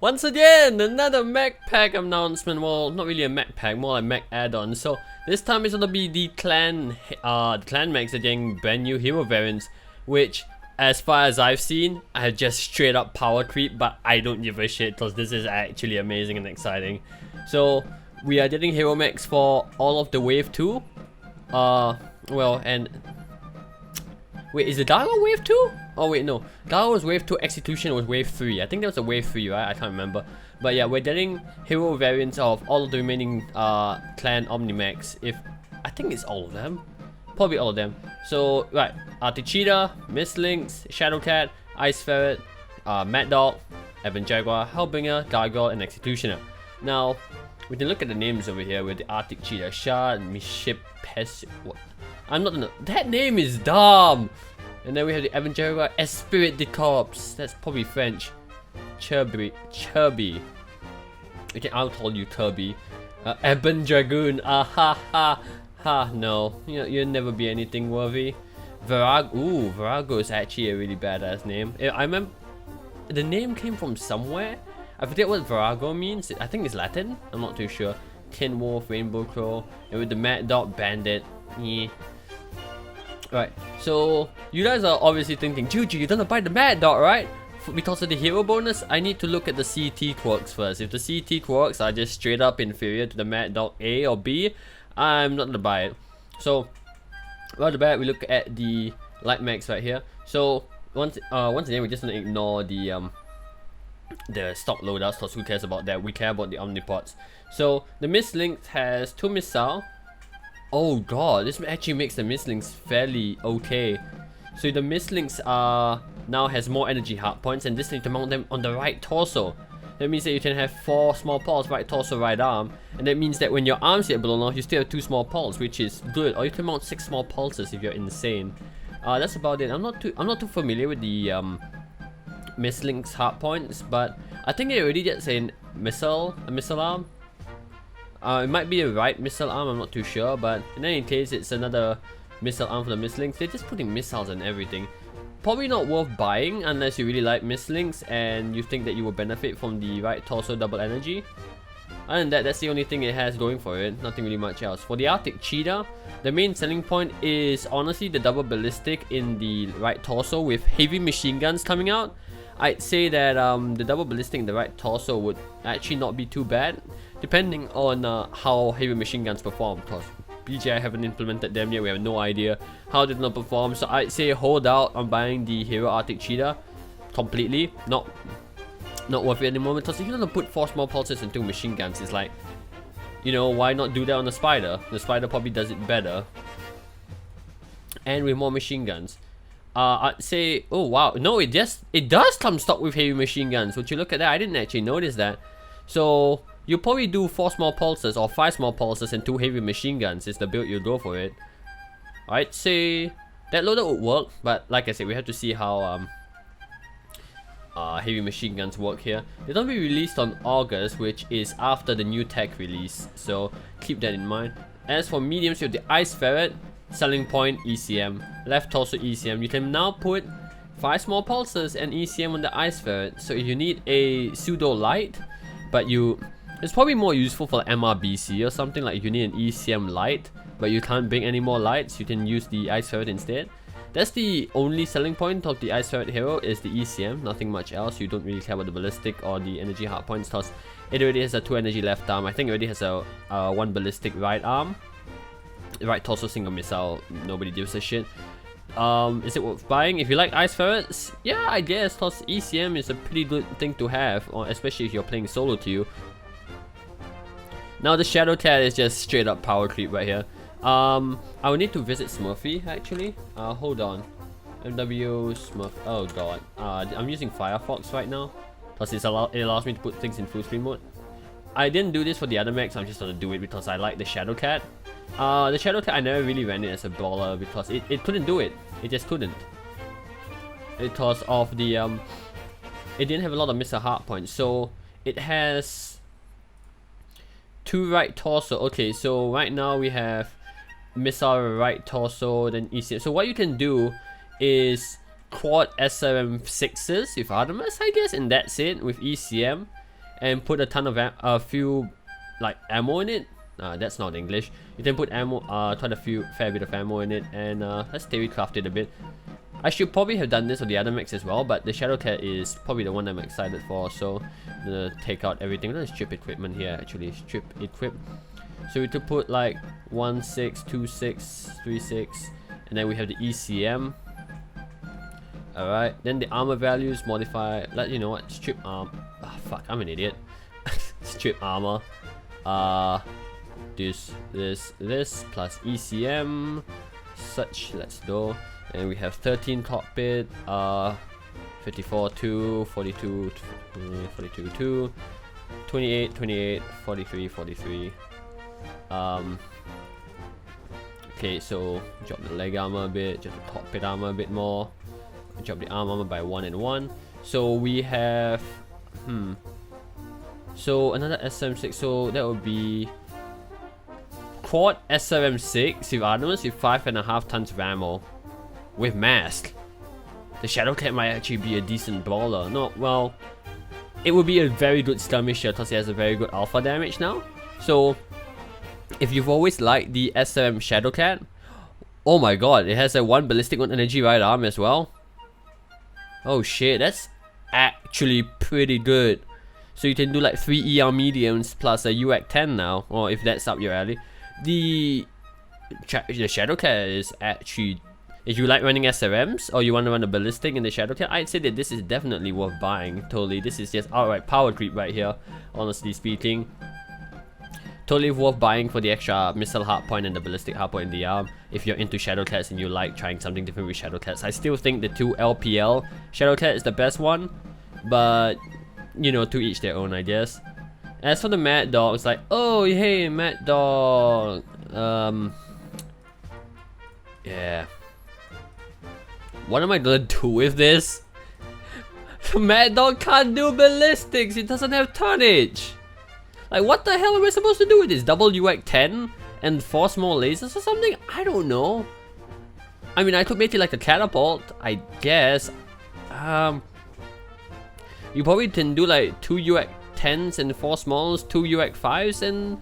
Once again, another mech pack announcement. Well, not really a mech pack, more like mech add-on. So this time it's gonna be the clan mechs are getting brand new hero variants, which, as far as I've seen, are just straight up power creep. But I don't give a shit because this is actually amazing and exciting. So we are getting hero mechs for all of the wave 2. Well, and wait, is the Dago wave 2? Oh wait, no. Dago was wave 2, Execution was wave 3. I think that was a wave 3, right? I can't remember. But yeah, we're getting hero variants of all of the remaining clan Omnimechs. I think it's all of them. Probably all of them. So, right. Arctic Cheetah, Mist Lynx, Shadow Cat, Ice Ferret, Mad Dog, Evan Jaguar, Hellbringer, Gargoyle, and Executioner. Now, we can look at the names over here with the Arctic Cheetah, Shard, Miship, Pes. What? I'm not gonna. That name is dumb! And then we have the Evan Jaguar, Esprit de Corps. That's probably French. Chubby. Okay, I'll call you Kirby. Ebon Dragoon. No. You'll never be anything worthy. Virago. Ooh, Virago is actually a really badass name. I remember the name came from somewhere. I forget what Virago means. I think it's Latin. I'm not too sure. Tin Wolf, Rainbow Crow, and with the Mad Dog Bandit. Yeah. Right, so you guys are obviously thinking, Juju, you're gonna buy the Mad Dog, right? Because of the hero bonus, I need to look at the CT quirks first. If the CT quirks are just straight up inferior to the Mad Dog A or B, I'm not gonna buy it. So, right off the bat, we look at the light mechs right here. So, once again, we're just gonna ignore the stock loadouts, because who cares about that? We care about the Omnipods. So, the Mist Lynx has 2 missile. Oh god, this actually makes the Mist Lynx fairly okay. So the Mist Lynx now has more energy heart points, and this need to mount them on the right torso. That means that you can have 4 small pulse, right torso, right arm, and that means that when your arms get blown off, you still have 2 small pulse, which is good. Or you can mount 6 small pulses if you're insane. That's about it. I'm not too familiar with the Mist Lynx heart points, but I think it already gets a missile arm. It might be a right missile arm, I'm not too sure, but in any case, it's another missile arm for the Mist Lynx. They're just putting missiles and everything. Probably not worth buying unless you really like Mist Lynx and you think that you will benefit from the right torso double energy. Other than that, that's the only thing it has going for it, nothing really much else. For the Arctic Cheetah, the main selling point is honestly the double ballistic in the right torso with heavy machine guns coming out. I'd say that the double ballistic in the right torso would actually not be too bad, depending on how heavy machine guns perform, because BGI haven't implemented them yet. We have no idea how they're gonna perform. So I'd say hold out on buying the Hero Arctic Cheetah completely. Not worth it anymore, because if you're gonna put 4 small pulses into machine guns, it's like, why not do that on the Spider? The Spider probably does it better, and with more machine guns. I'd say, oh wow, no, it does come stock with heavy machine guns. Would you look at that? I didn't actually notice that. So you'll probably do 4 small pulses or 5 small pulses and 2 heavy machine guns is the build you'll go for it. I'd say that loadout would work, but like I said, we have to see how heavy machine guns work here. They're gonna be released on August, which is after the new tech release, so keep that in mind. As for mediums, you have the Ice Ferret, selling point ECM, left torso ECM. You can now put 5 small pulses and ECM on the Ice Ferret. So if you need a pseudo light, but it's probably more useful for MRBC or something. Like if you need an ECM light, but you can't bring any more lights, you can use the Ice Ferret instead. That's the only selling point of the Ice Ferret hero, is the ECM, nothing much else. You don't really care about the ballistic or the energy hard points, because it already has a 2 energy left arm. I think it already has a 1 ballistic right arm. Right torso single missile, nobody gives a shit. Is it worth buying? If you like Ice Ferrets, yeah, I guess, because ECM is a pretty good thing to have, or especially if you're playing solo queue. Now the Shadow Cat is just straight up power creep right here. I will need to visit Smurfy actually. Hold on. MW Smurf. Oh god. I'm using Firefox right now because it allows me to put things in full screen mode. I didn't do this for the other mechs. I'm just gonna do it because I like the Shadow Cat. The Shadow Cat, I never really ran it as a brawler because it couldn't do it. It just couldn't. Because of the it didn't have a lot of missile heart points. So it has 2 right torso. Okay, so right now we have missile right torso, then ECM. So what you can do is quad SRM6s with Artemis, I guess, and that's it with ECM. and put a ton of a few like ammo in it. That's not English. You can put ammo, quite a fair bit of ammo in it, and let's theory craft it a bit. I should probably have done this with the other mechs as well, but the Shadowcat is probably the one I'm excited for, so I'm gonna take out everything. Let's strip equipment here, actually. Strip equip. So we could put like 1, 6, 2, 6, 3, 6, and then we have the ECM. Alright, then the armor values modify. You know what? Strip arm. Ah, fuck, I'm an idiot. Strip armor. This plus ECM. Such, let's go. And we have 13 cockpit, 54, 2, 42, 42, 2, 28, 28, 43, 43. Okay, so drop the leg armor a bit, drop the cockpit armor a bit more, drop the arm armor by 1 and 1. So we have, so another SRM6, so that would be quad SRM6 with armors with 5.5 tons of ammo. With mask. The Shadowcat might actually be a decent brawler. No, well, it would be a very good skirmisher because it has a very good alpha damage now. So, if you've always liked the SRM Shadowcat, oh my god, it has a 1 ballistic 1 energy right arm as well. Oh shit, that's actually pretty good. So you can do like 3 ER mediums plus a UAC 10 now, or if that's up your alley. The Shadowcat is actually, if you like running SRMs or you want to run a ballistic in the Shadowcat, I'd say that this is definitely worth buying. Totally, this is just outright power creep right here, honestly speaking. Totally worth buying for the extra missile hardpoint and the ballistic hardpoint in the arm if you're into Shadowcats and you like trying something different with Shadowcats. I still think the 2 LPL Shadowcat is the best one, but you know, to each their own, I guess. As for the Mad Dog, it's like, oh hey, Mad Dog. Yeah. What am I gonna do with this? The Mad Dog can't do ballistics, it doesn't have tonnage. Like, what the hell am I supposed to do with this? Double UAC 10 and 4 small lasers or something? I don't know. I mean, I could make it like a catapult, I guess. You probably can do like 2 UAC 10s and 4 smalls, 2 UAC 5s and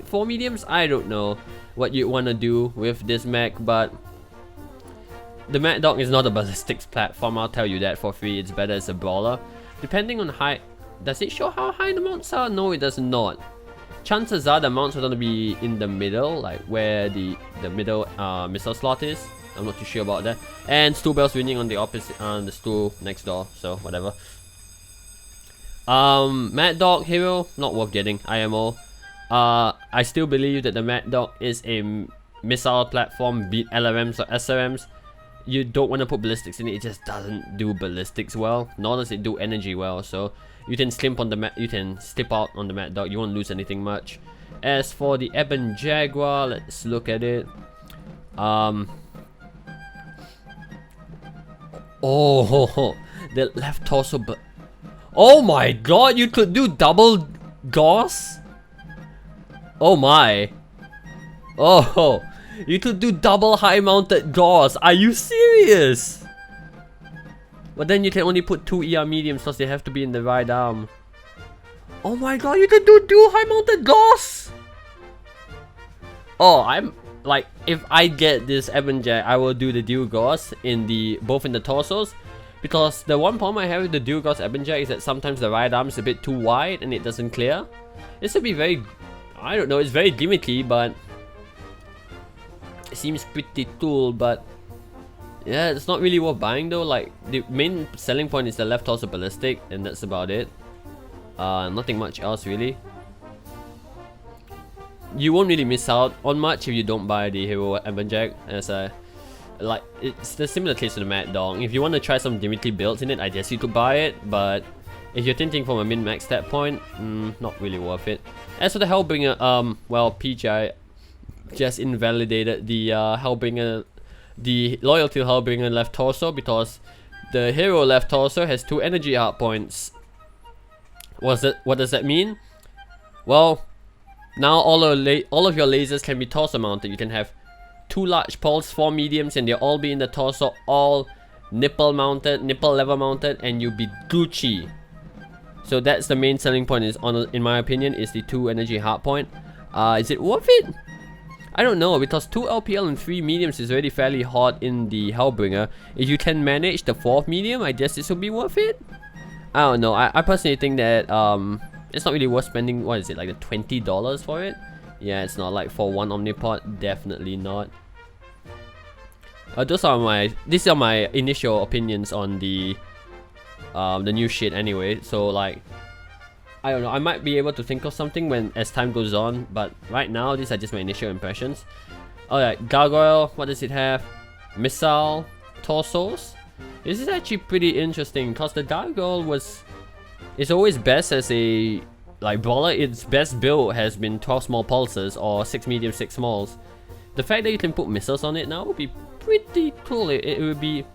4 mediums. I don't know what you want to do with this mech, but the Mad Dog is not a ballistics platform, I'll tell you that for free. It's better as a brawler. Depending on height, does it show how high the mounts are? No, it does not. Chances are the mounts are going to be in the middle, like where the middle missile slot is. I'm not too sure about that. And Stool Bell's winning on the opposite, on the stool next door, so whatever. Mad Dog hero, not worth getting, IMO. I still believe that the Mad Dog is a missile platform, beat LRMs or SRMs. You don't want to put ballistics in it, it just doesn't do ballistics well, nor does it do energy well, so you can skip on the you can skip out on the Mad Dog, you won't lose anything much. As for the Ebon Jaguar, let's look at it. Oh, the left torso, but oh my god, you could do double Gauss? Oh my. Oh, you could do double high mounted Gauss. Are you serious? But then you can only put 2 ER mediums because they have to be in the right arm. Oh my god, you could do high mounted Gauss? Oh, I'm like, if I get this Ebon Jag, I will do the dual Gauss in both in the torsos. Because the one problem I have with the dual Gauss Ebon Jag is that sometimes the right arm is a bit too wide and it doesn't clear. This would be very, I don't know, it's very gimmicky, but it seems pretty cool. But yeah, it's not really worth buying though. Like, the main selling point is the left torso ballistic, and that's about it. Nothing much else really. You won't really miss out on much if you don't buy the hero Ebon Jag. As like, it's the similar case to the Mad Dog. If you want to try some gimmicky builds in it, I guess you could buy it, but if you're thinking from a min-max stat point, not really worth it. As for the Hellbringer, well, PGI just invalidated the Hellbringer, the loyalty Hellbringer left torso, because the hero left torso has 2 energy hard points. What does that mean? Well, now all of your lasers can be torso mounted. You can have 2 large pulse, 4 mediums, and they'll all be in the torso, all nipple mounted, nipple level mounted, and you'll be Gucci. So that's the main selling point, is in my opinion, is the 2 energy hardpoint. Is it worth it? I don't know, because 2 LPL and 3 mediums is already fairly hot in the Hellbringer. If you can manage the 4th medium, I guess this will be worth it. I don't know. I personally think that it's not really worth spending, what is it, like the $20 for it? Yeah, it's not. Like for 1 Omnipod, definitely not. These are my initial opinions on the new shit anyway. So like, I don't know, I might be able to think of something as time goes on, but right now these are just my initial impressions. Alright, Gargoyle, what does it have? Missile, torsos. This is actually pretty interesting because the Gargoyle is always best as a brawler. Its best build has been 12 small pulses or 6 medium, 6 smalls. The fact that you can put missiles on it now would be pretty cool. It would be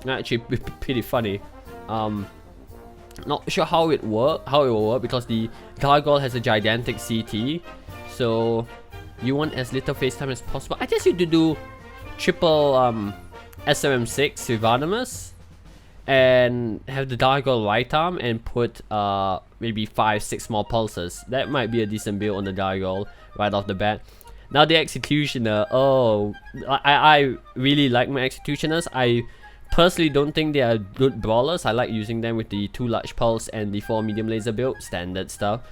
actually pretty funny. Not sure how it will work because the Gargoyle has a gigantic CT, so you want as little face time as possible. I guess you could do triple SRM6 with Artemis and have the Gargoyle right arm and put maybe 5-6 small pulses. That might be a decent build on the Gargoyle right off the bat. Now the Executioner, oh, I really like my Executioners. I personally don't think they are good brawlers. I like using them with the 2 large pulse and the 4 medium laser build, standard stuff.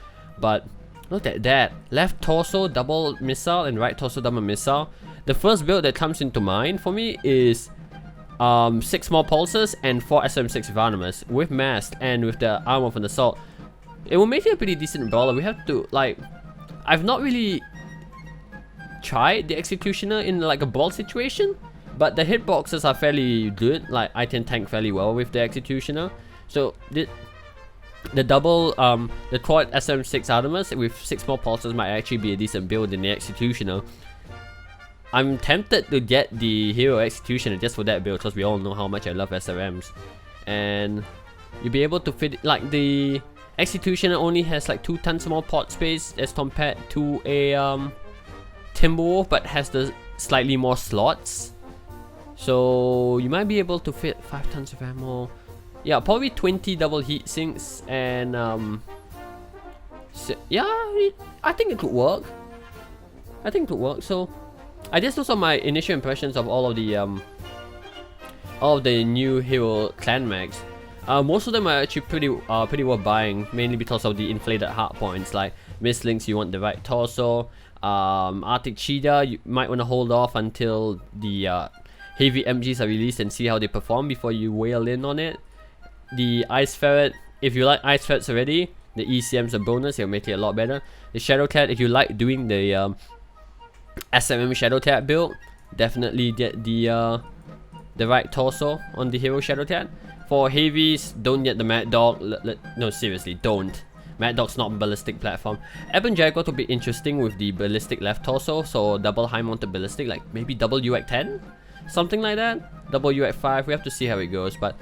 But look at that, left torso double missile and right torso double missile. The first build that comes into mind for me is 6 small pulses and 4 SM6 Varnimus with mast and with the armor of an assault. It will make it a pretty decent brawler. We have to, like, I've not really tried the Executioner in like a brawl situation, but the hitboxes are fairly good. Like, I can tank fairly well with the Executioner. So the double the quad SM6 Artemis with 6 more pulses might actually be a decent build in the Executioner. I'm tempted to get the Hero Executioner just for that build because we all know how much I love SRMs. And you'll be able to fit, like, the Executioner only has like 2 tons more pot space as compared to a Timberwolf, but has the slightly more slots. So you might be able to fit 5 tons of ammo. Yeah, probably 20 double heat sinks and so, yeah, I think it could work. So I guess those are my initial impressions of all of the new hero clan mechs. Most of them are actually pretty worth buying, mainly because of the inflated hard points. Like Mistlinks, you want the right torso. Arctic Cheetah, you might want to hold off until the heavy MGs are released and see how they perform before you wail in on it. The Ice Ferret, if you like Ice Ferrets already, the ECM's a bonus, it'll make it a lot better. The Shadow Cat, if you like doing the SMM Shadow Cat build, definitely get the right torso on the Hero Shadow Cat. For heavies, don't get the Mad Dog. No, seriously, don't. Mad Dog's not a ballistic platform. Ebon Jaguar will be interesting with the ballistic left torso, so double high mounted ballistic, like maybe double UX 10? Something like that? Double UX 5, we have to see how it goes, but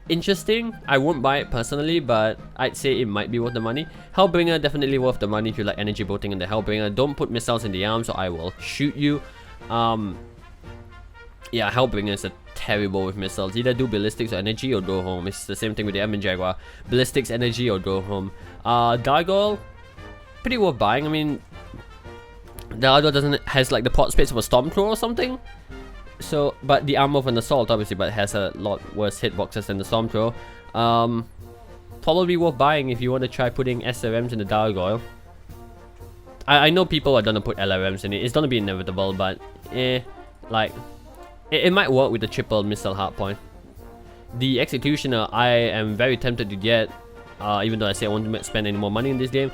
interesting. I won't buy it personally, but I'd say it might be worth the money. Hellbringer, definitely worth the money if you like energy bolting in the Hellbringer. Don't put missiles in the arms or I will shoot you. Yeah, Hellbringer is terrible with missiles. Either do ballistics or energy or go home. It's the same thing with the Ebon Jaguar. Ballistics, energy, or go home. Gargoyle, pretty worth buying. I mean, Gargoyle has like the pot space of a Stormclaw or something. So, but the armor of an assault obviously, but it has a lot worse hitboxes than the Stormclaw. Probably worth buying if you want to try putting SRMs in the Gargoyle. I know people are gonna put LRMs in it. It's gonna be inevitable, but like it might work with the triple missile hardpoint. The Executioner, I am very tempted to get, even though I say I won't spend any more money in this game,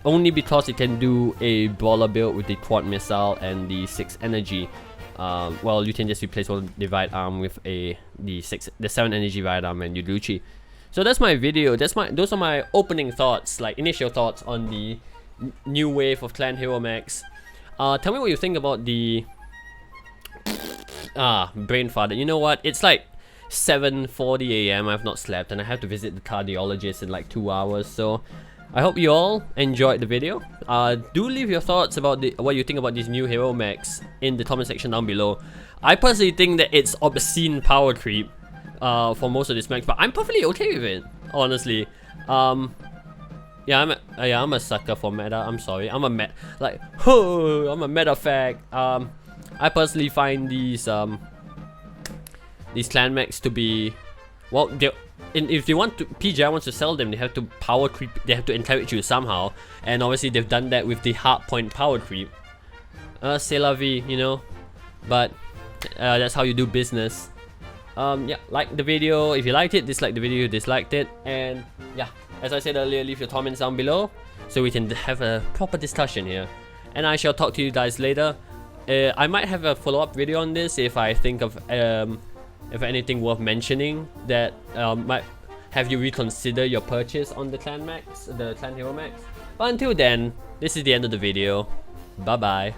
only because it can do a brawler build with the quad missile and the 6 energy. Well, you can just replace the right arm with the 7 energy right arm and Yuduchi. So that's my video. Those are my opening thoughts, like initial thoughts on the new wave of clan hero mechs. Tell me what you think about the brain fart. You know what? It's like 7:40 AM. I've not slept and I have to visit the cardiologist in like 2 hours. So I hope you all enjoyed the video. Do leave your thoughts about what you think about these new hero mechs in the comment section down below. I personally think that it's obscene power creep. for most of these mechs, but I'm perfectly okay with it, honestly. Yeah, I'm a sucker for meta. I'm sorry. I'm a I'm a meta fag. I personally find these clan mechs to be, well, if they want to, PGI wants to sell them, they have to power creep. They have to encourage you somehow, and obviously they've done that with the hardpoint power creep. C'est la vie, you know. But that's how you do business. Yeah, like the video if you liked it, dislike the video if you disliked it, and yeah, as I said earlier, leave your comments down below so we can have a proper discussion here. And I shall talk to you guys later. I might have a follow-up video on this if I think of if anything worth mentioning that might have you reconsider your purchase on the clan mechs, the clan hero mechs. But until then, this is the end of the video. Bye bye.